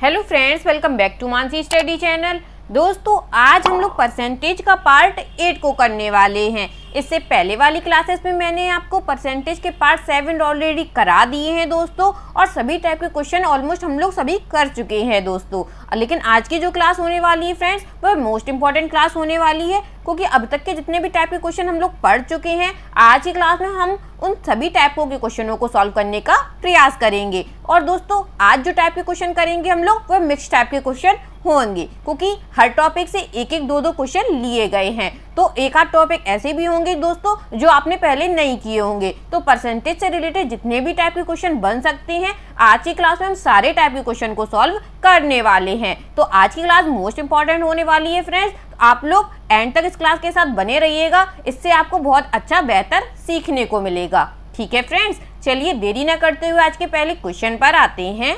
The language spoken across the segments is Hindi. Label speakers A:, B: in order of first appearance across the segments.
A: Hello friends, welcome back to Mansi study channel. दोस्तों, आज हम लोग परसेंटेज का पार्ट 8 को करने वाले हैं। इससे पहले वाली क्लासेस में मैंने आपको परसेंटेज के पार्ट 7 ऑलरेडी करा दिए हैं दोस्तों, और सभी टाइप के क्वेश्चन ऑलमोस्ट हम लोग सभी कर चुके हैं दोस्तों। लेकिन आज की जो क्लास होने वाली है फ्रेंड्स, वह मोस्ट इंपॉर्टेंट क्लास होने वाली है, क्योंकि अब तक के जितने भी टाइप के क्वेश्चन हम लोग पढ़ चुके हैं, आज की क्लास में हम उन सभी टाइपों के क्वेश्चनों को सॉल्व करने का प्रयास करेंगे। और दोस्तों, आज जो टाइप के क्वेश्चन करेंगे हम लोग, वह मिक्स टाइप के क्वेश्चन होंगे, क्योंकि हर टॉपिक से एक एक दो क्वेश्चन लिए गए हैं। तो एक आध टॉपिक ऐसे भी होंगे दोस्तों जो आपने पहले नहीं किए होंगे। तो परसेंटेज से रिलेटेड जितने भी टाइप के क्वेश्चन बन सकते हैं, आज की क्लास में हम सारे टाइप के क्वेश्चन को सॉल्व करने वाले हैं। तो आज की क्लास मोस्ट इंपॉर्टेंट होने वाली है फ्रेंड्स। आप लोग एंड तक इस क्लास के साथ बने रहिएगा, इससे आपको बहुत अच्छा बेहतर सीखने को मिलेगा। ठीक है फ्रेंड्स, चलिए देरी न करते हुए आज के पहले क्वेश्चन पर आते हैं।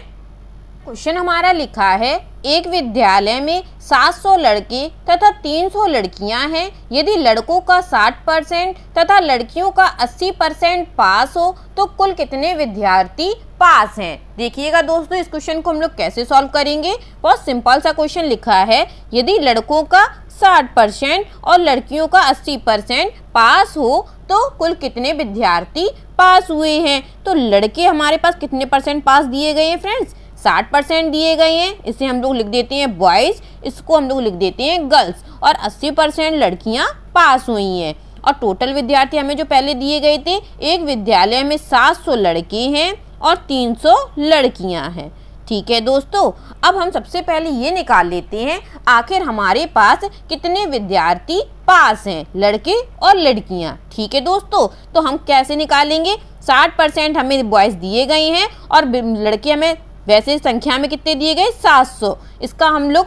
A: क्वेश्चन हमारा लिखा है, एक विद्यालय में 700 लड़के तथा 300 लड़कियां हैं। यदि लड़कों का 60% तथा लड़कियों का 80% पास हो तो कुल कितने विद्यार्थी पास हैं। देखिएगा दोस्तों, इस क्वेश्चन को हम लोग कैसे सॉल्व करेंगे। बहुत सिंपल सा क्वेश्चन लिखा है, यदि लड़कों का 60% और लड़कियों का 80% पास हो तो कुल कितने विद्यार्थी पास हुए हैं। तो लड़के हमारे पास कितने परसेंट पास दिए गए हैं फ्रेंड्स, 60% दिए गए हैं। इसे हम लोग लिख देते हैं बॉयज़, इसको हम लोग लिख देते हैं गर्ल्स, और 80% लड़कियां पास हुई हैं। और टोटल विद्यार्थी हमें जो पहले दिए गए थे, एक विद्यालय में 700 लड़के हैं और 300 लड़कियां हैं। ठीक है दोस्तों, अब हम सबसे पहले ये निकाल लेते हैं, आखिर हमारे पास कितने विद्यार्थी पास हैं, लड़के और लड़कियां। ठीक है दोस्तों, तो हम कैसे निकालेंगे। 60% हमें बॉयज़ दिए गए हैं और लड़के हमें वैसे संख्या में कितने दिए गए, 700। इसका हम लोग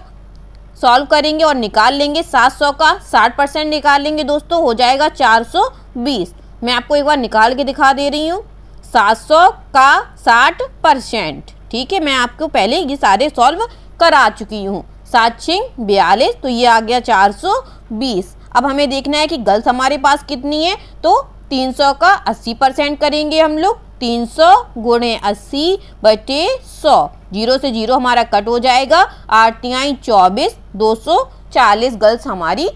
A: सॉल्व करेंगे और निकाल लेंगे। 700 का 60% निकालेंगे दोस्तों, हो जाएगा 420। मैं आपको एक बार निकाल के दिखा दे रही हूँ। 700 का 60%, ठीक है। मैं आपको पहले ये सारे सॉल्व करा चुकी हूँ। 7 6 42, तो ये आ गया 420। अब हमें देखना है कि गर्ल्स हमारे पास कितनी है, तो 300 का 80% करेंगे हम लोग। 300 गुणे 80 बटे 100, 0 से 0 हमारा कट हो जाएगा। 8 तिहाई 24, 240 गर्ल्स हमारी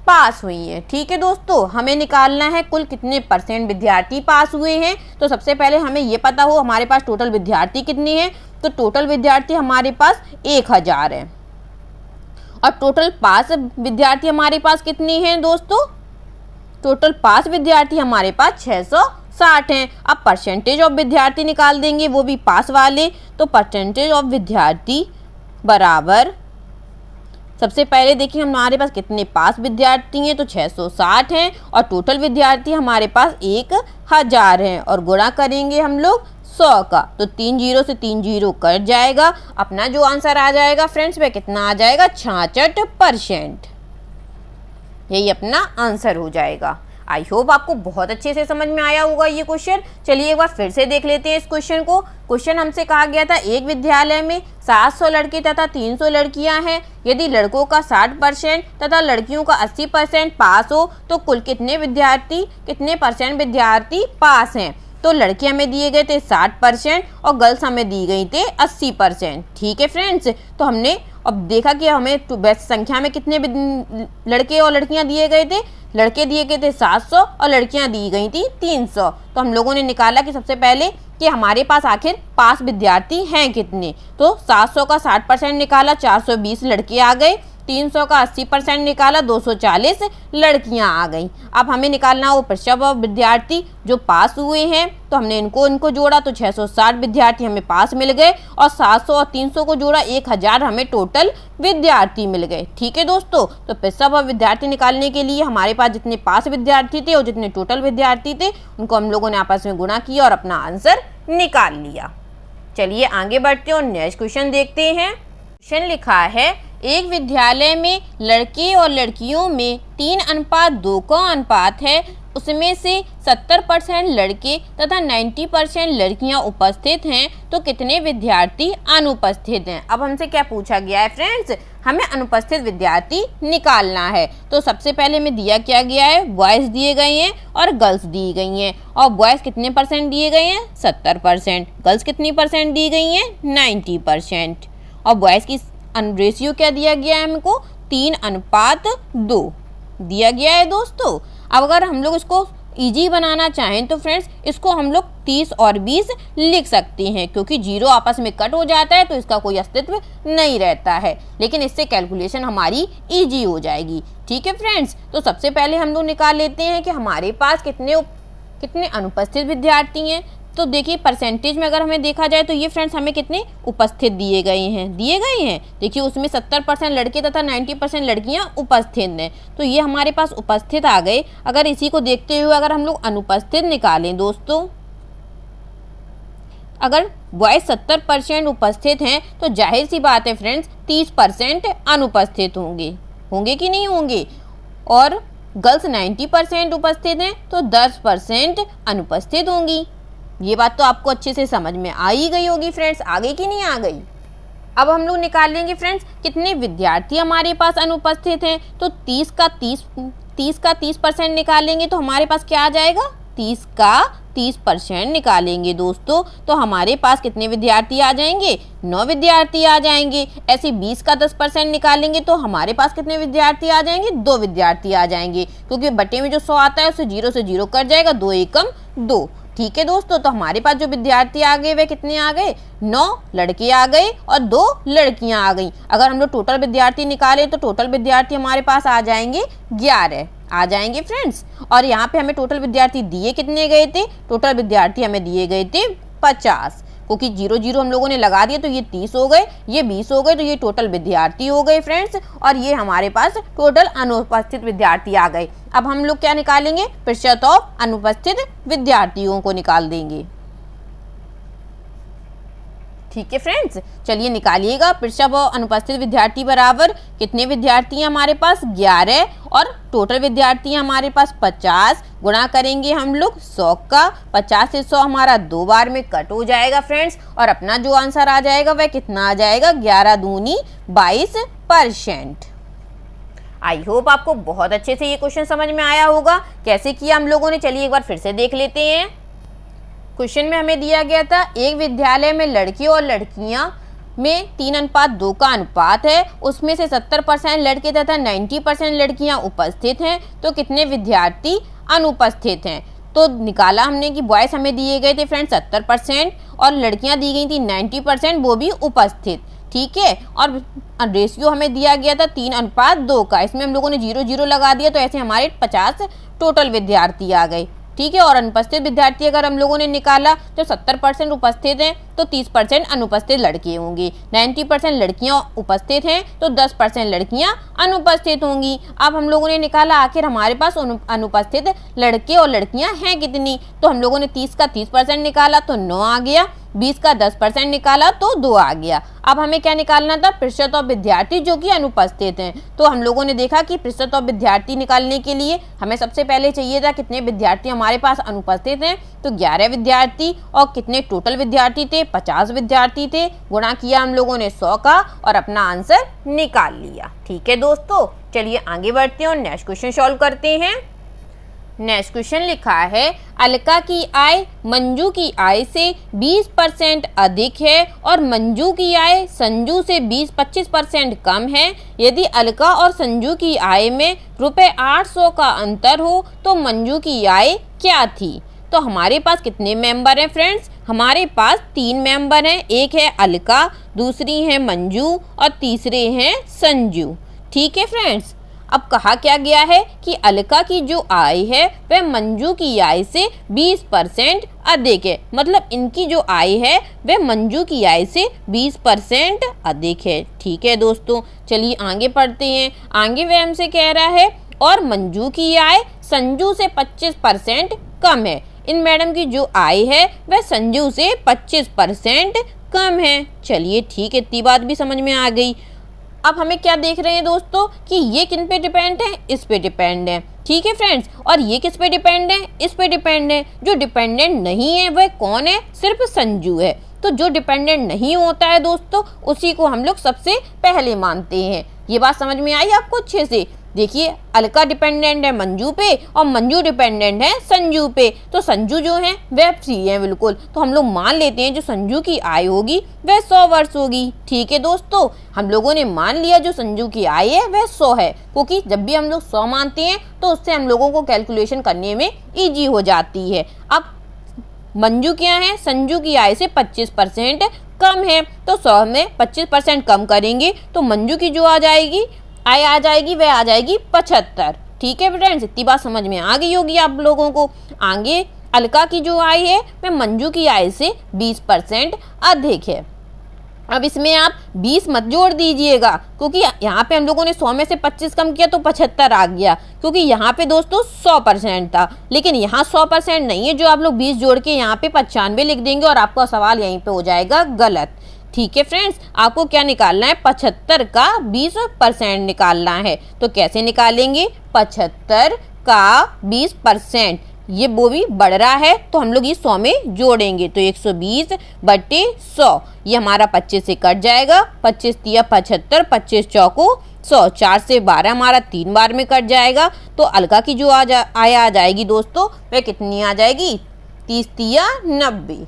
A: पास हुई हैं। ठीक है दोस्तों, हमें निकालना है कुल कितने परसेंट विद्यार्थी पास हुए हैं। तो सबसे पहले हमें ये पता हो हमारे पास टोटल विद्यार्थी कितने हैं। तो टोटल विद्यार्थी हमारे पास 1000 है, और टोटल पास विद्यार्थी हमारे पास कितने हैं दोस्तों। टोटल पास विद्यार्थी हमारे पास 660 हैं। अब परसेंटेज ऑफ विद्यार्थी निकाल देंगे, वो भी पास वाले। तो परसेंटेज ऑफ विद्यार्थी बराबर, सबसे पहले देखिए हमारे पास कितने पास विद्यार्थी हैं, तो 660 हैं, और टोटल विद्यार्थी हमारे पास 1000 हैं, और गुणा करेंगे हम लोग 100 का, तो 3 0 से 3 0 कट जाएगा। अपना जो आंसर आ जाएगा फ्रेंड्स, वह कितना आ जाएगा, 66%। यही अपना आंसर हो जाएगा। आई होप आपको बहुत अच्छे से समझ में आया होगा ये क्वेश्चन। चलिए एक बार फिर से देख लेते हैं इस क्वेश्चन को। क्वेश्चन हमसे कहा गया था, एक विद्यालय में 700 लड़के तथा 300 लड़कियां हैं। यदि लड़कों का 60% तथा लड़कियों का 80% पास हो तो कुल कितने परसेंट विद्यार्थी पास हैं। तो लड़के हमें दिए गए थे 60% और गर्ल्स हमें दी गई थे 80%। ठीक है फ्रेंड्स, तो हमने अब देखा कि हमें वैसे संख्या में कितने लड़के और लड़कियां दिए गए थे। लड़के दिए गए थे 700 और लड़कियां दी गई थी 300। तो हम लोगों ने निकाला कि सबसे पहले कि हमारे पास आखिर पास विद्यार्थी हैं कितने। तो 700 का 60% निकाला, 420 लड़के आ गए। 300 का 80% निकाला, 240 लड़कियां आ गई। अब हमें निकालना हो प्रतिशत विद्यार्थी जो पास हुए हैं। तो हमने इनको जोड़ा, तो 660 विद्यार्थी हमें पास मिल गए, और 700 और 300 को जोड़ा, 1000 हमें टोटल विद्यार्थी मिल गए। ठीक है दोस्तों, तो प्रतिशत विद्यार्थी निकालने के लिए हमारे पास जितने पास विद्यार्थी थे और जितने टोटल विद्यार्थी थे, उनको हम लोगों ने आपस में गुणा किया और अपना आंसर निकाल लिया। चलिए आगे बढ़ते हैं और नेक्स्ट क्वेश्चन देखते हैं। क्वेश्चन लिखा है, एक विद्यालय में लड़के और लड़कियों में 3:2 का अनुपात है। उसमें से 70% लड़के तथा 90% लड़कियां उपस्थित हैं, तो कितने विद्यार्थी अनुपस्थित हैं। अब हमसे क्या पूछा गया है फ्रेंड्स, हमें अनुपस्थित विद्यार्थी निकालना है। तो सबसे पहले में दिया क्या गया है, बॉयज़ दिए गए हैं और गर्ल्स दी गई हैं। और बॉयज़ कितने परसेंट दिए गए हैं, 70%। गर्ल्स कितनी परसेंट दी गई हैं, 90%। और बॉयज़ की रेशियो क्या दिया गया है हमको, 3:2 दिया गया है दोस्तों। अब अगर हम लोग इसको इजी बनाना चाहें तो फ्रेंड्स इसको हम लोग 30 और 20 लिख सकते हैं, क्योंकि 0 आपस में कट हो जाता है तो इसका कोई अस्तित्व नहीं रहता है, लेकिन इससे कैलकुलेशन हमारी इजी हो जाएगी। ठीक है फ्रेंड्स, तो सबसे पहले हम लोग निकाल लेते हैं कि हमारे पास कितने अनुपस्थित विद्यार्थी हैं। तो देखिए परसेंटेज में अगर हमें देखा जाए तो ये फ्रेंड्स हमें कितने उपस्थित दिए गए हैं। देखिए उसमें 70% लड़के तथा 90% लड़कियां उपस्थित हैं, तो ये हमारे पास उपस्थित आ गए। अगर इसी को देखते हुए अगर हम लोग अनुपस्थित निकालें दोस्तों, अगर बॉयज 70% उपस्थित हैं तो जाहिर सी बात है फ्रेंड्स 30% अनुपस्थित होंगे कि नहीं होंगे, और गर्ल्स 90% उपस्थित हैं तो 10% अनुपस्थित होंगी। ये बात तो आपको अच्छे से समझ में आ ही गई होगी फ्रेंड्स, आ गई कि नहीं आ गई। अब हम लोग निकाल लेंगे फ्रेंड्स कितने विद्यार्थी हमारे पास अनुपस्थित हैं। तो 30 का 30% निकालेंगे तो हमारे पास क्या आ जाएगा, 30 का 30% निकालेंगे दोस्तों तो हमारे पास कितने विद्यार्थी आ जाएंगे, 9 विद्यार्थी आ जाएंगे। ऐसे 20 का 10% निकालेंगे तो हमारे पास कितने विद्यार्थी आ जाएंगे, 2 विद्यार्थी आ जाएंगे, क्योंकि बटे में जो 100 आता है उसे 0 से 0 कट जाएगा, 2 एकम 2। ठीक है दोस्तों, तो हमारे पास जो विद्यार्थी आ गए वे कितने आ गए, 9 लड़के आ गए और 2 लड़कियां आ गई। अगर हम लोग टोटल विद्यार्थी निकाले तो टोटल विद्यार्थी हमारे पास आ जाएंगे 11 आ जाएंगे फ्रेंड्स। और यहाँ पे हमें टोटल विद्यार्थी दिए कितने गए थे, टोटल विद्यार्थी हमें दिए गए थे 50, क्योंकि 0 हम लोगों ने लगा दिए तो ये 30 हो गए, ये 20 हो गए, तो ये टोटल विद्यार्थी हो गए फ्रेंड्स। और ये हमारे पास टोटल अनुपस्थित विद्यार्थी आ गए। अब हम लोग क्या निकालेंगे, प्रतिशत ऑफ अनुपस्थित विद्यार्थियों को निकाल देंगे। ठीक है फ्रेंड्स, चलिए निकालिएगा। प्रतिशत ऑफ अनुपस्थित विद्यार्थी बराबर कितने विद्यार्थी हैं हमारे पास, 11, और टोटल विद्यार्थी हैं हमारे पास 50, गुणा करेंगे हम लोग 100 का। 50 से 100 हमारा 2 बार में कट हो जाएगा फ्रेंड्स, और अपना जो आंसर आ जाएगा वह कितना आ जाएगा, 11 दूनी 22%। आई होप आपको बहुत अच्छे से ये क्वेश्चन समझ में आया होगा। कैसे किया हम लोगों ने, चलिए एक बार फिर से देख लेते हैं। क्वेश्चन में हमें दिया गया था एक विद्यालय में लड़के और लड़कियां में 3:2 का अनुपात है, उसमें से 70% लड़के तथा 90% लड़कियां उपस्थित हैं, तो कितने विद्यार्थी अनुपस्थित हैं। तो निकाला हमने कि बॉयज़ हमें दिए गए थे फ्रेंड्स 70% और लड़कियां दी गई थी 90%, वो भी उपस्थित। ठीक है, और रेशियो हमें दिया गया था 3:2 का, इसमें हम लोगों ने 0 लगा दिया, तो ऐसे हमारे 50 टोटल विद्यार्थी आ गए। ठीक है, और अनुपस्थित विद्यार्थी अगर हम लोगों ने निकाला तो 70% उपस्थित हैं तो 30% अनुपस्थित लड़के होंगे, 90% लड़कियां उपस्थित हैं तो 10% लड़कियां अनुपस्थित होंगी। अब हम लोगों ने निकाला आखिर हमारे पास अनुपस्थित लड़के और लड़कियां हैं कितनी, तो हम लोगों ने 30 का 30% निकाला तो 9 आ गया, 20 का 10% निकाला तो 2 आ गया। अब हमें क्या निकालना था, प्रतिशत ऑफ विद्यार्थी जो कि अनुपस्थित हैं। तो हम लोगों ने देखा कि प्रतिशत ऑफ विद्यार्थी निकालने के लिए हमें सबसे पहले चाहिए था कितने विद्यार्थी हमारे पास अनुपस्थित हैं, तो 11 विद्यार्थी, और कितने टोटल विद्यार्थी थे, 50 विद्यार्थी थे। गुणा किया हम लोगों ने 100 का और अपना आंसर निकाल लिया। ठीक है दोस्तों, चलिए आगे बढ़ते हैं और नेक्स्ट क्वेश्चन सॉल्व करते हैं। नेक्स्ट क्वेश्चन लिखा है अलका की आय मंजू की आय से 20% अधिक है और मंजू की आय संजू से 20-25% कम है। यदि अलका और संजू की आय में ₹800 का अंतर हो तो मंजू की आय क्या थी। तो हमारे पास कितने मेंबर हैं फ्रेंड्स, हमारे पास 3 मेंबर हैं, एक है अलका, दूसरी है मंजू और तीसरे हैं संजू। ठीक है फ्रेंड्स, अब कहा क्या गया है कि अलका की जो आय है वह मंजू की आय से 20% अधिक है, मतलब इनकी जो आय है वह मंजू की आय से 20% अधिक है। ठीक है दोस्तों, चलिए आगे पढ़ते हैं। आगे वह हमसे कह रहा है और मंजू की आय संजू से 25% कम है। इन मैडम की जो आय है वह संजू से 25% कम है। चलिए ठीक है, इतनी बात भी समझ में आ गई। अब हमें क्या देख रहे हैं दोस्तों कि ये किन पे डिपेंड है, इस पे डिपेंड है। ठीक है फ्रेंड्स, और ये किस पे डिपेंड है, इस पे डिपेंड है। जो डिपेंडेंट नहीं है वह कौन है, सिर्फ संजू है। तो जो डिपेंडेंट नहीं होता है दोस्तों उसी को हम लोग सबसे पहले मानते हैं। ये बात समझ में आई आपको अच्छे से। देखिए अलका डिपेंडेंट है मंजू पे और मंजू डिपेंडेंट है संजू पे, तो संजू जो है वह फ्री है बिल्कुल। तो हम लोग मान लेते हैं जो संजू की आय होगी वह 100 वर्ष होगी। ठीक है दोस्तों, हम लोगों ने मान लिया जो संजू की आय है वह 100 है, क्योंकि जब भी हम लोग 100 मानते हैं तो उससे हम लोगों को कैलकुलेशन करने में ईजी हो जाती है। अब मंजू क्या है, संजू की आय से 25% कम है, तो 100 में 25% कम करेंगे तो मंजू की जो आय आ जाएगी वह आ जाएगी 75। ठीक है फ्रेंड्स, इतनी बात समझ में आ गई होगी आप लोगों को। आगे अलका की जो आय है वह मंजू की आय से 20% अधिक है। अब इसमें आप 20 मत जोड़ दीजिएगा, क्योंकि यहाँ पे हम लोगों ने 100 में से 25 कम किया तो 75 आ गया, क्योंकि यहाँ पे दोस्तों 100% था, लेकिन यहाँ 100% नहीं है। जो आप लोग 20 जोड़ के यहाँ पे 95 लिख देंगे और आपका सवाल यहीं पे हो जाएगा गलत। ठीक है फ्रेंड्स, आपको क्या निकालना है, 75 का 20% निकालना है। तो कैसे निकालेंगे, 75 का 20%, ये वो भी बढ़ रहा है तो हम लोग ये 100 में जोड़ेंगे, तो 120/100, ये हमारा 25 से कट जाएगा, 25 तिया 75, 25 चौको 100, 4 से 12 हमारा 3 बार में कट जाएगा। तो अलका की जो आय आ जाएगी दोस्तों वह कितनी आ जाएगी, 30 तिया 90।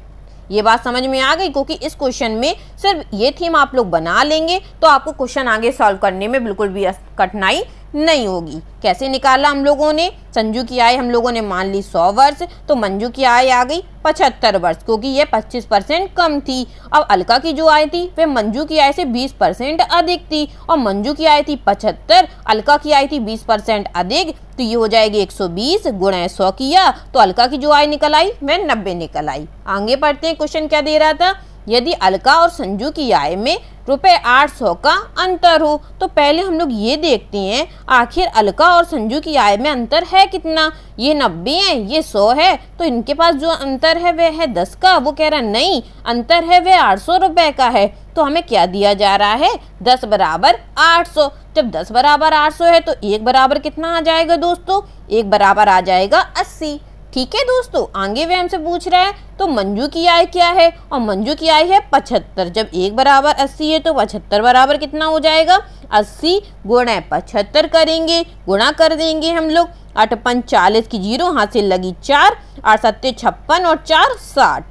A: ये बात समझ में आ गई, क्योंकि इस क्वेश्चन में सिर्फ ये थीम आप लोग बना लेंगे तो आपको क्वेश्चन आगे सॉल्व करने में बिल्कुल भी कठिनाई नहीं होगी। कैसे निकाला हम लोगों ने, संजू की आय हम लोगों ने मान ली 100 वर्ष, तो मंजू की आय आ गई 75 वर्ष, क्योंकि ये 25% कम थी। अब अलका की जो आय थी वह मंजू की आय से 20% अधिक थी, और मंजू की आय थी 75, अलका की आय थी 20% अधिक, तो ये हो जाएगी 120 गुणा 100 किया तो अलका की जो आय निकल आई वह 90 निकल आई। आगे बढ़ते हैं, क्वेश्चन क्या दे रहा था, यदि अलका और संजू की आय में ₹800 का अंतर हो, तो पहले हम लोग ये देखते हैं आखिर अलका और संजू की आय में अंतर है कितना। ये 90 है, ये 100 है, तो इनके पास जो अंतर है वह है 10 का। वो कह रहा नहीं, अंतर है वह 800 रुपए का है, तो हमें क्या दिया जा रहा है, 10 बराबर 800। जब 10 बराबर 800 है तो 1 बराबर कितना आ जाएगा दोस्तों, 1 बराबर आ जाएगा 80। ठीक है दोस्तों, आगे वे हमसे पूछ रहा है तो मंजू की आय क्या है, और मंजू की आय है 75। जब 1 बराबर 80 है तो 75 बराबर कितना हो जाएगा, 80 गुणा 75 करेंगे, गुणा कर देंगे हम लोग, 8 5 40 की 0 हाथ से लगी 4, 8 7 56 और 4 60।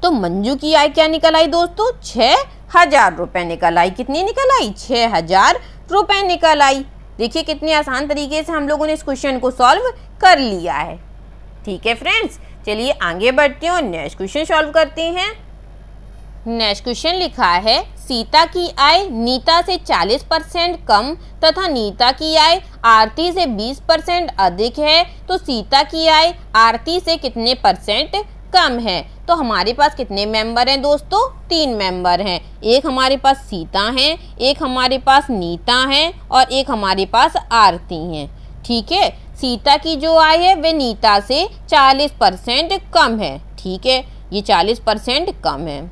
A: तो मंजू की आय क्या निकल आई दोस्तों, 6000 रुपए निकल आई। कितनी निकल आई, 6000 रुपए निकल आई। देखिए कितने आसान तरीके से हम लोगों ने इस क्वेश्चन को सॉल्व कर लिया है। ठीक है फ्रेंड्स, चलिए आगे बढ़ते हैं और नेक्स्ट क्वेश्चन सॉल्व करते हैं। नेक्स्ट क्वेश्चन लिखा है, सीता की आय नीता से 40% कम तथा नीता की आय आरती से 20% अधिक है, तो सीता की आय आरती से कितने % कम है। तो हमारे पास कितने मेंबर हैं दोस्तों, 3 मेंबर हैं। एक हमारे पास सीता है, एक हमारे पास नीता है और एक हमारे पास आरती है। ठीक है, सीता की जो आय है वह नीता से 40% कम है। ठीक है, ये 40% कम है।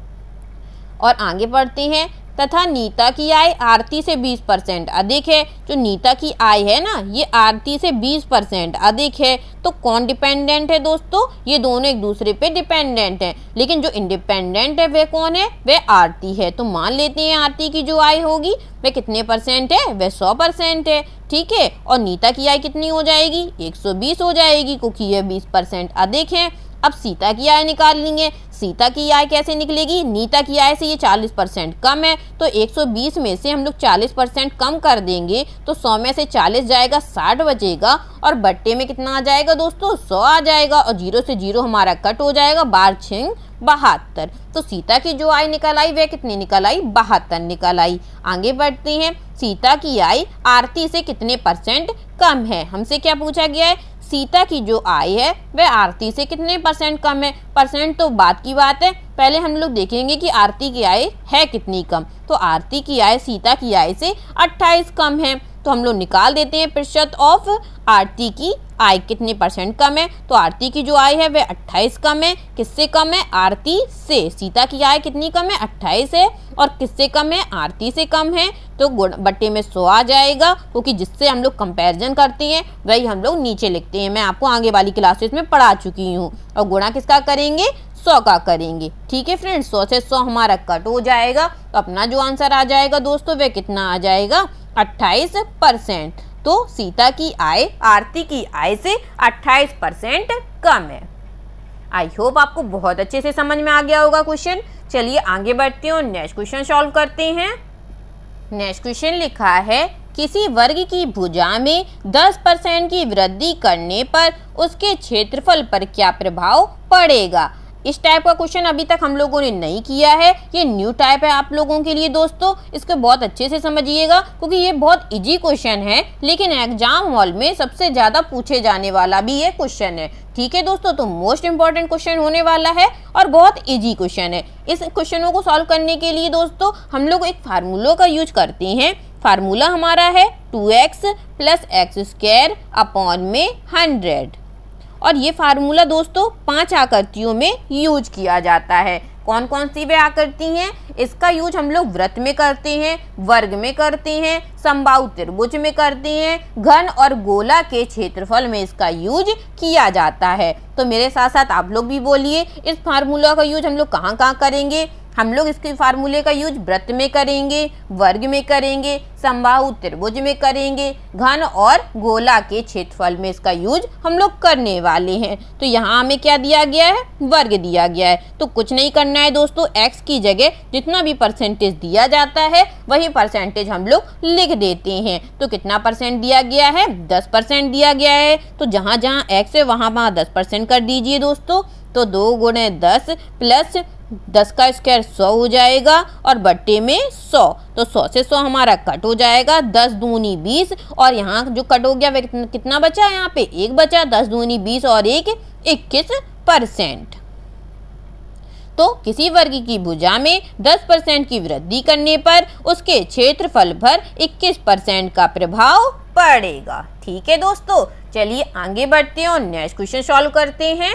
A: और आगे बढ़ते हैं, तथा नीता की आय आरती से 20% अधिक है। जो नीता की आय है ना, ये आरती से 20% अधिक है। तो कौन डिपेंडेंट है दोस्तों, ये दोनों एक दूसरे पे डिपेंडेंट हैं, लेकिन जो इंडिपेंडेंट है वह कौन है, वह आरती है। तो मान लेते हैं आरती की जो आय होगी वह कितने % है, वह 100% है। ठीक है, और नीता की आय कितनी हो जाएगी, 120 हो जाएगी, क्योंकि यह 20% अधिक है। अब सीता की आय निकाल लेंगे। सीता की आय कैसे निकलेगी, नीता की आय से ये 40% कम है, तो 120 में से हम लोग 40% कम कर देंगे तो 100 में से 40 जाएगा, 60 बचेगा, और बट्टे में कितना आ जाएगा दोस्तों, 100 आ जाएगा, और 0 से 0 हमारा कट हो जाएगा, 12 6 72। तो सीता की जो आय निकल आई वह कितनी निकल आई, 72 निकल आई। आगे बढ़ते हैं, सीता की आय आरती से कितने % कम है। हमसे क्या पूछा गया है, सीता की जो आय है वह आरती से कितने % कम है। परसेंट तो बात की बात है, पहले हम लोग देखेंगे कि आरती की आय है कितनी कम। तो आरती की आय सीता की आय से 28 कम है, तो हम लोग निकाल देते हैं प्रतिशत ऑफ आरती की आय कितने % कम है। तो आरती की जो आय है वह 28 कम है। किससे कम है, आरती से। सीता की आय कितनी कम है, 28 है, और किससे कम है, आरती से कम है, तो बट्टे में 100 आ जाएगा, क्योंकि जिससे हम लोग कंपैरिजन करते हैं वही हम लोग नीचे लिखते हैं। मैं आपको आगे वाली क्लासेस में पढ़ा चुकी हूँ। और गुणा किसका करेंगे, 100 का करेंगे। ठीक है फ्रेंड्स, 100 से 100 हमारा कट हो जाएगा, तो अपना जो आंसर आ जाएगा दोस्तों वह कितना आ जाएगा, 28%। तो सीता की आय आरती की आय से 28% कम है। आई होप आपको बहुत अच्छे से समझ में आ गया होगा क्वेश्चन। चलिए आगे बढ़ते हैं और नेक्स्ट क्वेश्चन सॉल्व करते हैं। नेक्स्ट क्वेश्चन लिखा है किसी वर्ग की भुजा में 10% की वृद्धि करने पर उसके क्षेत्रफल पर क्या प्रभाव पड़ेगा। इस टाइप का क्वेश्चन अभी तक हम लोगों ने नहीं किया है, ये न्यू टाइप है आप लोगों के लिए दोस्तों। इसको बहुत अच्छे से समझिएगा क्योंकि ये बहुत इजी क्वेश्चन है, लेकिन एग्जाम हॉल में सबसे ज़्यादा पूछे जाने वाला भी ये क्वेश्चन है। ठीक है दोस्तों, तो मोस्ट इंपॉर्टेंट क्वेश्चन होने वाला है और बहुत इजी क्वेश्चन है। इस क्वेश्चनों को सॉल्व करने के लिए दोस्तों हम लोग एक फार्मूलों का यूज करते हैं। फार्मूला हमारा है 2x + x² अपॉन में 100 और ये फार्मूला दोस्तों 5 आकृतियों में यूज किया जाता है। कौन कौन सी वे आकृति हैं? इसका यूज हम लोग वृत्त में करते हैं, वर्ग में करते हैं, समबाहु त्रिभुज में करते हैं, घन और गोला के क्षेत्रफल में इसका यूज किया जाता है। तो मेरे साथ साथ आप लोग भी बोलिए, इस फार्मूला का यूज हम लोग कहाँ कहाँ करेंगे? हम लोग इसके फार्मूले का यूज वृत्त में करेंगे, वर्ग में करेंगे, समबाहु त्रिभुज में करेंगे, घन और गोला के क्षेत्रफल में इसका यूज हम लोग करने वाले हैं। तो यहाँ हमें क्या दिया गया है? वर्ग दिया गया है। तो कुछ नहीं करना है दोस्तों, x की जगह जितना भी परसेंटेज दिया जाता है वही परसेंटेज हम लोग लिख देते हैं। तो कितना परसेंट दिया गया है? 10% दिया गया है। तो जहाँ जहाँ x है वहाँ 10% कर दीजिए दोस्तों। तो 2 × 10 प्लस 10 का स्क्वायर 100 हो जाएगा और बट्टे में 100। तो 100 से 100 हमारा कट हो जाएगा, 10 दूनी 20 और यहाँ जो कट हो गया वह कितना बचा? यहाँ पे 1 बचा। 10 दूनी 20 और 1 21%। तो किसी वर्ग की भुजा में 10% की वृद्धि करने पर उसके क्षेत्रफल पर 21% का प्रभाव पड़ेगा। ठीक है दोस्तों, चलिए आगे बढ़ते हैं और नेक्स्ट क्वेश्चन सॉल्व करते हैं।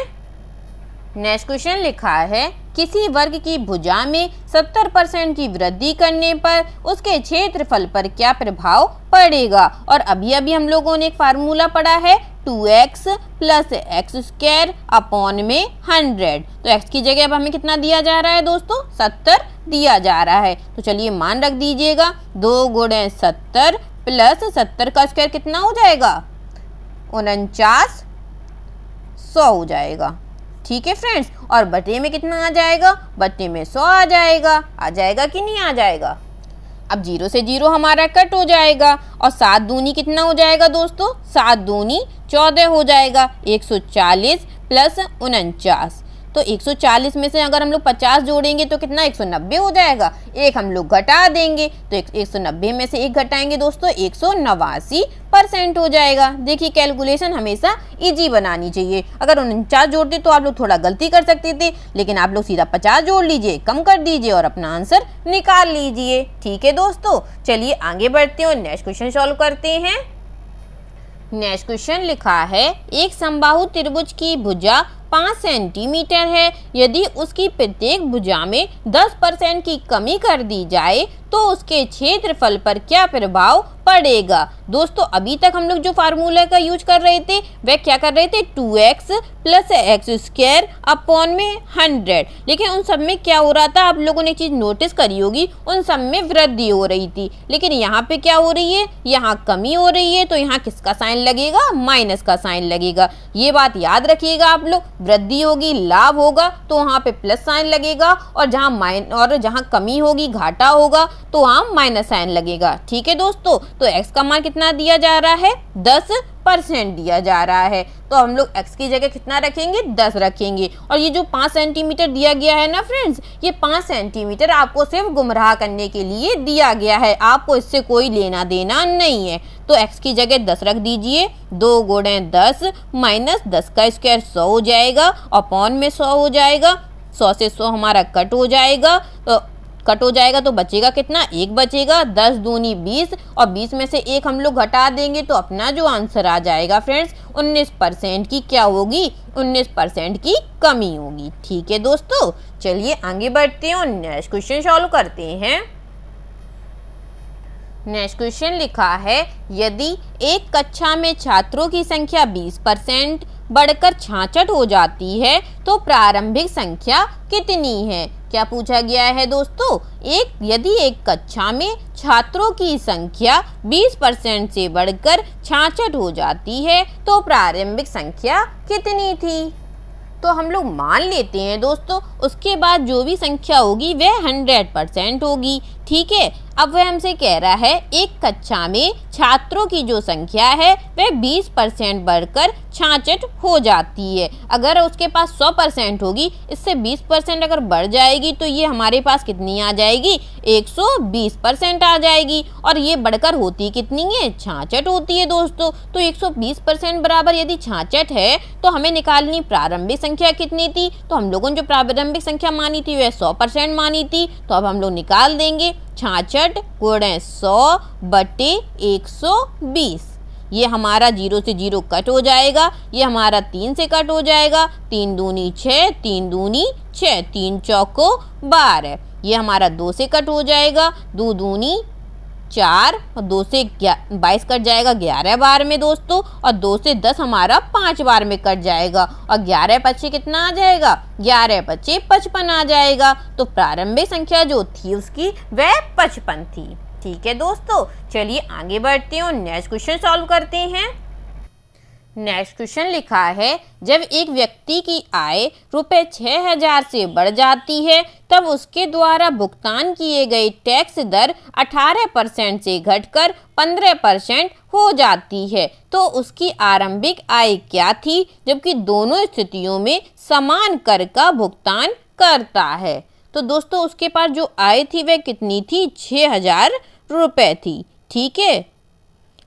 A: नेक्स्ट क्वेश्चन लिखा है किसी वर्ग की भुजा में 70% की वृद्धि करने पर उसके क्षेत्रफल पर क्या प्रभाव पड़ेगा। और अभी अभी हम लोगों ने एक फार्मूला पढ़ा है 2x + x² अपॉन में 100। तो x की जगह अब हमें कितना दिया जा रहा है दोस्तों? 70 दिया जा रहा है। तो चलिए मान रख दीजिएगा, 2 × 70 प्लस 70 का स्क्वायर कितना हो जाएगा? 49, 100 हो जाएगा। ठीक है फ्रेंड्स, और बटे में कितना आ जाएगा? बटे में 100 आ जाएगा। आ जाएगा कि नहीं आ जाएगा? अब 0 से 0 हमारा कट हो जाएगा और 7 दूनी कितना हो जाएगा दोस्तों? 7 दूनी 14 हो जाएगा। 140 प्लस 49। तो 140 में से अगर हम लोग 50 जोड़ेंगे तो कितना? 190 हो जाएगा। एक हम लोग घटा देंगे तो 190 में से एक घटाएंगे दोस्तों 189% हो जाएगा। देखिए कैलकुलेशन हमेशा इजी बनानी चाहिए। अगर 49 जोड़ते तो आप लोग थोड़ा गलती कर सकते थे, लेकिन आप लोग सीधा 50 जोड़ लीजिए, कम कर दीजिए और अपना आंसर निकाल लीजिए। ठीक है दोस्तों, चलिए आगे बढ़ते हैं और नेक्स्ट क्वेश्चन सॉल्व करते हैं। नेक्स्ट क्वेश्चन लिखा है एक समबाहु त्रिभुज की भुजा 5 सेंटीमीटर है। यदि उसकी प्रत्येक भुजा में 10% की कमी कर दी जाए तो उसके क्षेत्रफल पर क्या प्रभाव पड़ेगा। दोस्तों अभी तक हम लोग जो फार्मूला का यूज कर रहे थे वह क्या कर रहे थे? 2x + x² अपॉन में 100। लेकिन उन सब में क्या हो रहा था? आप लोगों ने एक चीज़ नोटिस करी होगी, उन सब में वृद्धि हो रही थी। लेकिन यहाँ पे क्या हो रही है? यहाँ कमी हो रही है। तो यहाँ किसका साइन लगेगा? माइनस का साइन लगेगा। ये बात याद रखिएगा आप लोग। वृद्धि होगी, लाभ होगा तो वहाँ पे प्लस साइन लगेगा और जहाँ कमी होगी, घाटा होगा तो वहाँ माइनस साइन लगेगा। ठीक है दोस्तों, तो x का मान कितना दिया जा रहा है? 10% दिया जा रहा है। तो हम लोग x की जगह कितना रखेंगे? 10 रखेंगे। और ये जो 5 सेंटीमीटर दिया गया है ना फ्रेंड्स, ये 5 सेंटीमीटर आपको सिर्फ गुमराह करने के लिए दिया गया है, आपको इससे कोई लेना देना नहीं है। तो x की जगह 10 रख दीजिए। 2 × 10 माइनस 10 का स्क्वायर 100 हो जाएगा, अपॉन में 100 हो जाएगा। 100 से 100 हमारा कट हो जाएगा तो बचेगा कितना? 1 बचेगा। 10 दूनी 20 और 20 में से 1 हम लोग घटा देंगे तो अपना जो आंसर आ जाएगा फ्रेंड्स 19% की क्या होगी? 19% की कमी होगी। ठीक है दोस्तों, चलिए आगे बढ़ते हैं और नेक्स्ट क्वेश्चन सॉल्व करते हैं। नेक्स्ट क्वेश्चन लिखा है यदि एक कक्षा में छात्रों की संख्या 20% बढ़कर 66 हो जाती है तो प्रारंभिक संख्या कितनी है। क्या पूछा गया है दोस्तों, यदि एक कक्षा में छात्रों की संख्या 20% से बढ़कर 66 हो जाती है तो प्रारंभिक संख्या कितनी थी। तो हम लोग मान लेते हैं दोस्तों, उसके बाद जो भी संख्या होगी वह 100% होगी। ठीक है, अब वह हमसे कह रहा है एक कक्षा में छात्रों की जो संख्या है वह 20% बढ़कर 66 हो जाती है। अगर उसके पास 100% होगी, इससे 20% अगर बढ़ जाएगी तो ये हमारे पास कितनी आ जाएगी, 120% आ जाएगी। और ये बढ़कर होती कितनी है, 66 होती है दोस्तों। तो 120% बराबर यदि 66 है तो हमें निकालनी प्रारंभिक संख्या कितनी थी। तो हम लोगों ने जो प्रारंभिक संख्या मानी थी वह 100% मानी थी। तो अब हम लोग निकाल देंगे 66 गुणे 100 बटे 120। ये हमारा 0 से 0 कट हो जाएगा, ये हमारा 3 से कट हो जाएगा। 3 दूनी 6, 3 दूनी 6, 3 चौको 12। ये हमारा 2 से कट हो जाएगा, 2 दूनी 4 और 2 से 22 कट जाएगा 11 बार में दोस्तों। और 2 से 10 हमारा 5 बार में कट जाएगा। और 11 पच्चे कितना आ जाएगा, 11 पच्चे 55 आ जाएगा। तो प्रारंभिक संख्या जो थी उसकी वह 55 थी। ठीक है दोस्तों, चलिए आगे बढ़ते हैं और नेक्स्ट क्वेश्चन सॉल्व करते हैं। नेक्स्ट क्वेश्चन लिखा है, जब एक व्यक्ति की आय रुपए 6000 से बढ़ जाती है तब उसके द्वारा भुगतान किए गए टैक्स दर 18% से घटकर 15% हो जाती है। तो उसकी आरंभिक आय क्या थी, जबकि दोनों स्थितियों में समान कर का भुगतान करता है। तो दोस्तों उसके पास जो आय थी वह कितनी थी, 6000 रुपए थी। ठीक है,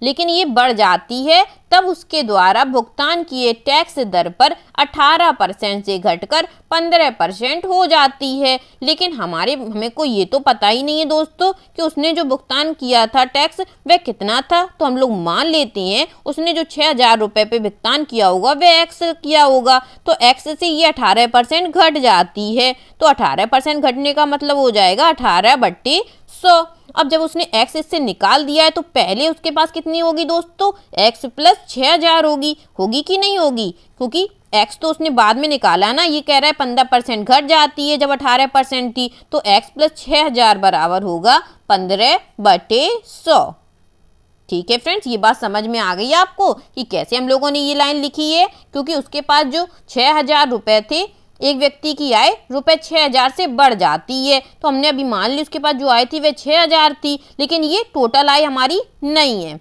A: लेकिन ये बढ़ जाती है तब उसके द्वारा भुगतान किए टैक्स दर पर 18% से घटकर 15% हो जाती है। लेकिन हमें को ये तो पता ही नहीं है दोस्तों कि उसने जो भुगतान किया था टैक्स वह कितना था। तो हम लोग मान लेते हैं उसने जो 6000 रुपये पे भुगतान किया होगा वह एक्स किया होगा। तो एक्स से ये 18% घट जाती है। तो 18% घटने का मतलब हो जाएगा 18/100। अब जब उसने x इससे निकाल दिया है तो पहले उसके पास कितनी होगी दोस्तों, x प्लस 6000 होगी कि नहीं होगी, क्योंकि x तो उसने बाद में निकाला ना। ये कह रहा है 15% घट जाती है जब 18% थी। तो x प्लस 6000 बराबर होगा 15/100। ठीक है फ्रेंड्स, ये बात समझ में आ गई आपको कि कैसे हम लोगों ने ये लाइन लिखी है। क्योंकि उसके पास जो 6000 रुपये थे, एक व्यक्ति की आय रुपए 6000 से बढ़ जाती है। तो हमने अभी मान ली उसके पास जो आय थी वह 6000 थी, लेकिन ये टोटल आय हमारी नहीं है।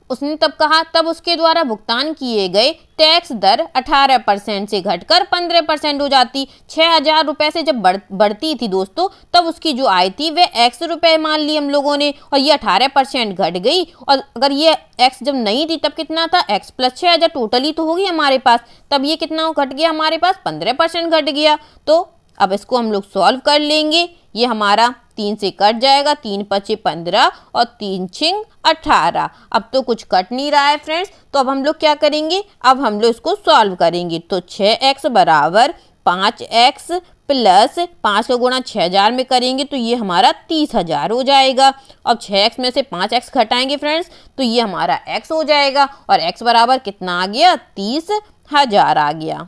A: उसने तब कहा, तब उसके द्वारा भुगतान किए गए टैक्स दर 18% से घटकर 15% हो जाती। 6000 रुपये से जब बढ़ती थी दोस्तों तब उसकी जो आय थी वह x रुपये मान ली हम लोगों ने, और ये 18% घट गई। और अगर ये x जब नहीं थी तब कितना था, x प्लस 6000 टोटली तो होगी हमारे पास। तब ये कितना घट गया हमारे पास, 15% घट गया। तो अब इसको हम लोग सॉल्व कर लेंगे। ये हमारा 3 से कट जाएगा, 3 पचे 15 और 3 छिंग 18। अब तो कुछ कट नहीं रहा है फ्रेंड्स। तो अब हम लोग क्या करेंगे, अब हम लोग इसको सॉल्व करेंगे। तो 6x बराबर 5x प्लस 5 का गुणा 6000 में करेंगे तो ये हमारा 30000 हो जाएगा। अब 6x में से 5x घटाएंगे फ्रेंड्स तो ये हमारा x हो जाएगा। और x बराबर कितना आ गया, 30000 आ गया।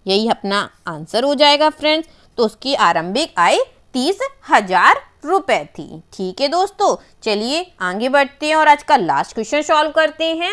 A: यही अपना आंसर हो जाएगा फ्रेंड्स। तो उसकी आरंभिक आय 30000 रुपये थी। ठीक है दोस्तों, चलिए आगे बढ़ते हैं और आज का लास्ट क्वेश्चन सॉल्व करते हैं।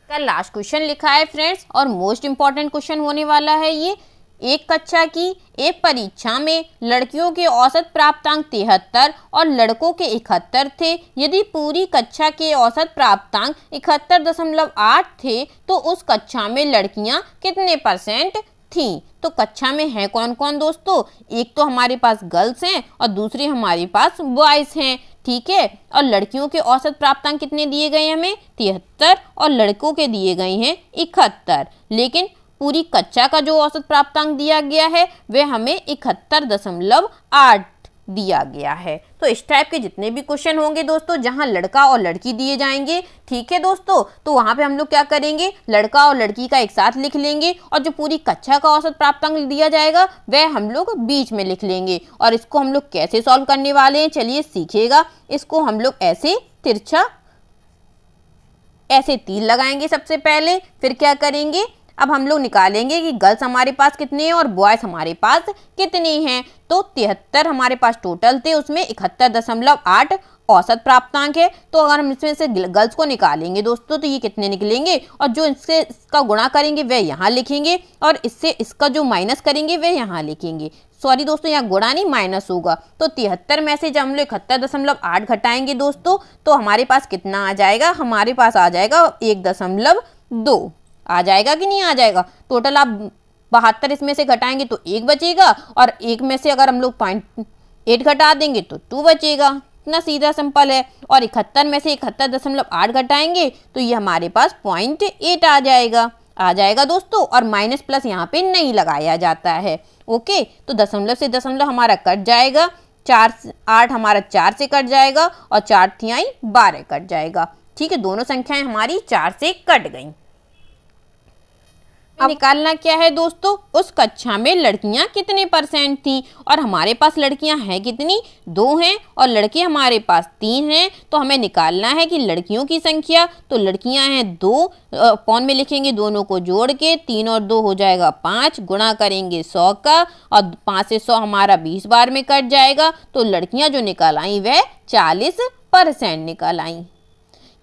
A: का लास्ट क्वेश्चन लिखा है फ्रेंड्स और मोस्ट इम्पॉर्टेंट क्वेश्चन होने वाला है ये। एक कक्षा की एक परीक्षा में लड़कियों के औसत प्राप्तांक 73 और लड़कों के 71 थे। यदि पूरी कक्षा के औसत प्राप्तांक 71.8 थे तो उस कक्षा में लड़कियां कितने % थी। तो कक्षा में है कौन कौन दोस्तों, एक तो हमारे पास गर्ल्स हैं और दूसरी हमारे पास बॉयज हैं। ठीक है, और लड़कियों के औसत प्राप्तांक कितने दिए गए हमें, 73 और लड़कों के दिए गए हैं 71। लेकिन पूरी कक्षा का जो औसत प्राप्तांक दिया गया है वह हमें 71.8 दिया गया है। तो इस टाइप के जितने भी क्वेश्चन होंगे दोस्तों जहां लड़का और लड़की दिए जाएंगे, ठीक है दोस्तों, तो वहां पे हम लोग क्या करेंगे, लड़का और लड़की का एक साथ लिख लेंगे और जो पूरी कक्षा का औसत प्राप्तांक दिया जाएगा वह हम लोग बीच में लिख लेंगे। और इसको हम लोग कैसे सॉल्व करने वाले हैं चलिए सीखिएगा। इसको हम लोग ऐसे तिरछा ऐसे तीर लगाएंगे सबसे पहले, फिर क्या करेंगे, अब हम लोग निकालेंगे कि गर्ल्स हमारे पास कितने हैं और बॉयज हमारे पास कितने हैं। तो 73 हमारे पास टोटल थे, उसमें 71.8 औसत प्राप्तांक है। तो अगर हम इसमें से गर्ल्स को निकालेंगे दोस्तों तो ये कितने निकलेंगे, और जो इससे इसका गुणा करेंगे वह यहाँ लिखेंगे, और इससे इसका जो माइनस करेंगे वह यहाँ लिखेंगे। सॉरी दोस्तों, यहाँ गुणा नहीं माइनस होगा। तो 73 में से जब हम लोग 71.8 घटाएंगे दोस्तों तो हमारे पास कितना आ जाएगा, हमारे पास आ जाएगा 1.2 आ जाएगा कि नहीं आ जाएगा। टोटल आप 72 इसमें से घटाएंगे तो 1 बचेगा, और 1 में से अगर हम लोग 0.8 घटा देंगे तो 2 बचेगा। इतना सीधा सिंपल है। और 71 में से 71.8 घटाएंगे तो ये हमारे पास 0.8 आ जाएगा दोस्तों। और माइनस प्लस यहाँ पे नहीं लगाया जाता है। ओके, तो दशमलव से दशमलव हमारा कट जाएगा, 8 हमारा 4 से कट जाएगा, और 4 तिहाई 12 कट जाएगा। ठीक है, दोनों संख्याएं हमारी 4 से कट गई। अब निकालना क्या है दोस्तों, उस कक्षा में लड़कियां कितने परसेंट थी, और हमारे पास लड़कियां हैं कितनी, 2 हैं, और लड़के हमारे पास 3 हैं। तो हमें निकालना है कि लड़कियों की संख्या, तो लड़कियां हैं 2, पौन में लिखेंगे दोनों को जोड़ के, 3 और 2 हो जाएगा 5, गुणा करेंगे 100 का, और 5 से 100 हमारा 20 बार में कट जाएगा। तो लड़कियां जो निकाल आई वह 40% निकाल आई।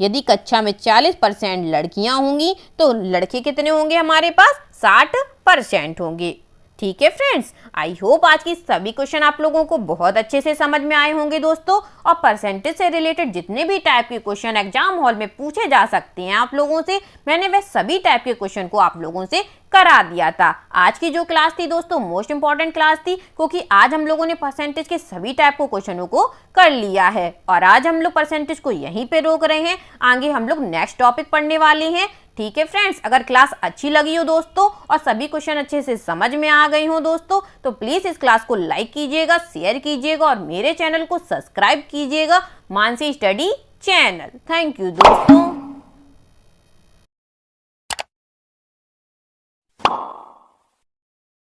A: यदि कक्षा में 40% लड़कियां होंगी तो लड़के कितने होंगे, हमारे पास 60% होंगे। ठीक है फ्रेंड्स, आई होप आज की सभी क्वेश्चन आप लोगों को बहुत अच्छे से समझ में आए होंगे दोस्तों। और परसेंटेज से रिलेटेड जितने भी टाइप के क्वेश्चन एग्जाम हॉल में पूछे जा सकते हैं आप लोगों से, मैंने वह सभी टाइप के क्वेश्चन को आप लोगों से करा दिया था। आज की जो क्लास थी दोस्तों मोस्ट इंपॉर्टेंट क्लास थी, क्योंकि आज हम लोगों ने परसेंटेज के सभी टाइप को क्वेश्चनों को कर लिया है। और आज हम लोग परसेंटेज को यहीं पे रोक रहे हैं, आगे हम लोग नेक्स्ट टॉपिक पढ़ने वाले हैं। ठीक है फ्रेंड्स, अगर क्लास अच्छी लगी हो दोस्तों और सभी क्वेश्चन अच्छे से समझ में आ गई हो दोस्तों, तो प्लीज इस क्लास को लाइक कीजिएगा, शेयर कीजिएगा, और मेरे चैनल को सब्सक्राइब कीजिएगा, Mansi study channel. Thank you दोस्तों।